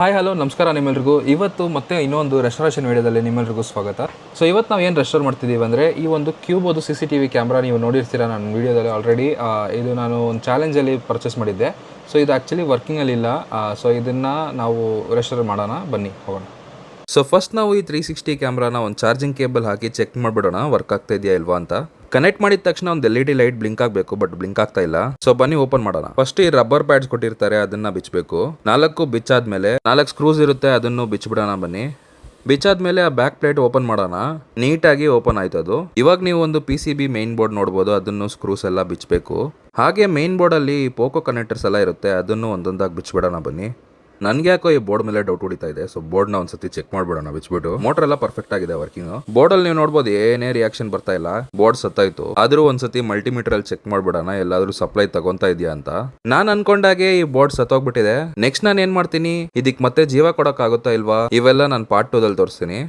Hi hello ನಮಸ್ಕಾರ ನಿಮ್ಮೆಲ್ರಿಗೂ. ಇವತ್ತು ಮತ್ತೆ ಇನ್ನೊಂದು ರೆಸ್ಟೋರೇಷನ್ ವಿಡಿಯೋದಲ್ಲಿ ನಿಮ್ಮೆಲ್ರಿಗೂ ಸ್ವಾಗತ. ಸೊ ಇವತ್ತು ನಾವು ಏನು ರೆಸ್ಟೋರ್ ಮಾಡ್ತಿದ್ದೀವಿ ಅಂದರೆ ಈ ಒಂದು ಕ್ಯೂಬೋದು CCTV ಕ್ಯಾಮ್ರಾ ನೀವು ನೋಡಿರ್ತೀರ ನನ್ನ ವೀಡಿಯೋದಲ್ಲಿ ಆಲ್ರೆಡಿ. ಇದು ನಾನು ಒಂದು ಚಾಲೆಂಜಲ್ಲಿ ಪರ್ಚೇಸ್ ಮಾಡಿದ್ದೆ. ಸೊ ಇದು ಆ್ಯಕ್ಚುಲಿ ವರ್ಕಿಂಗಲ್ಲಿಲ್ಲ. ಸೊ ಇದನ್ನು ನಾವು ರೆಸ್ಟೋರ್ ಮಾಡೋಣ, ಬನ್ನಿ ಹೋಗೋಣ. ಸೊ ಫಸ್ಟ್ ನಾವು ಈ 360 ಕ್ಯಾಮ್ರಾನ ಒಂದು ಚಾರ್ಜಿಂಗ್ ಕೇಬಲ್ ಹಾಕಿ ಚೆಕ್ ಮಾಡಿಬಿಡೋಣ ವರ್ಕ್ ಆಗ್ತಾ ಇದೆಯಾ ಇಲ್ವಾ ಅಂತ. ಕನೆಕ್ಟ್ ಮಾಡಿದ ತಕ್ಷಣ ಒಂದು LED ಲೈಟ್ ಬ್ಲಿಂಕ್ ಆಗಬೇಕು, ಬಟ್ ಬ್ಲಿಂಕ್ ಆಗ್ತಾ ಇಲ್ಲ. ಸೊ ಬನ್ನಿ ಓಪನ್ ಮಾಡೋಣ. ಫಸ್ಟ್ ಈ ರಬ್ಬರ್ ಪ್ಯಾಡ್ಸ್ ಕೊಟ್ಟಿರ್ತಾರೆ, ಅದನ್ನ ಬಿಚ್ಚಬೇಕು. 4 ಬಿಚ್ಚಾದ್ಮೇಲೆ 4 ಸ್ಕ್ರೂಸ್ ಇರುತ್ತೆ, ಅದನ್ನು ಬಿಚ್ಚಿಬಿಡೋಣ ಬನ್ನಿ. ಬಿಚ್ಚಾದ್ಮೇಲೆ ಆ ಬ್ಯಾಕ್ ಪ್ಲೇಟ್ ಓಪನ್ ಮಾಡೋಣ. ನೀಟಾಗಿ ಓಪನ್ ಆಯ್ತು ಅದು. ಇವಾಗ ನೀವು ಒಂದು PCB ಮೈನ್ ಬೋರ್ಡ್ ನೋಡ್ಬೋದು, ಅದನ್ನು ಸ್ಕ್ರೂಸ್ ಎಲ್ಲ ಬಿಚ್ಚಬೇಕು. ಹಾಗೆ ಮೈನ್ ಬೋರ್ಡ್ ಅಲ್ಲಿ ಪೋಕೋ ಕನೆಕ್ಟರ್ಸ್ ಎಲ್ಲ ಇರುತ್ತೆ, ಅದನ್ನು ಒಂದೊಂದಾಗಿ ಬಿಚ್ಚಿಬಿಡೋಣ ಬನ್ನಿ. ನನ್ಗೆ ಯಾಕೋ ಈ ಬೋರ್ಡ್ ಮೇಲೆ ಡೌಟ್ ಹೊಡಿತಾ ಇದೆ. ಸೊ ಬೋರ್ಡ್ ನ ಒಂದ್ಸತಿ ಚೆಕ್ ಮಾಡ್ಬಿಡೋಣ ಬಿಚ್ಬಿಟ್ಟು. ಮೋಟರ್ ಎಲ್ಲ ಪರ್ಫೆಕ್ಟ್ ಆಗಿದೆ ವರ್ಕಿಂಗ್. ಬೋರ್ಡ್ ಅಲ್ಲಿ ನೀವು ನೋಡ್ಬೋದು ಏನೇ ರಿಯಾಕ್ಷನ್ ಬರ್ತಾ ಇಲ್ಲ, ಬೋರ್ಡ್ ಸತ್ತಾಯ್ತು. ಆದ್ರೂ ಒಂದ್ಸತಿ ಮಲ್ಟಿಮೀಟರ್ ಅಲ್ಲಿ ಚೆಕ್ ಮಾಡ್ಬಿಡೋಣ ಎಲ್ಲಾದ್ರೂ ಸಪ್ಲೈ ತಗೊಂತಾ ಇದೆಯಾ ಅಂತ. ನಾನ್ ಅನ್ಕೊಂಡಾಗೆ ಈ ಬೋರ್ಡ್ ಸತ್ತೋಗ್ಬಿಟ್ಟಿದೆ. ನೆಕ್ಸ್ಟ್ ನಾನು ಏನ್ ಮಾಡ್ತೀನಿ, ಇದಕ್ ಮತ್ತೆ ಜೀವ ಕೊಡಕ್ ಆಗುತ್ತಾ ಇಲ್ವಾ, ಇವೆಲ್ಲ ನಾನು ಪಾರ್ಟ್ 2 ದಲ್ಲಿ ತೋರಿಸ್ತೀನಿ.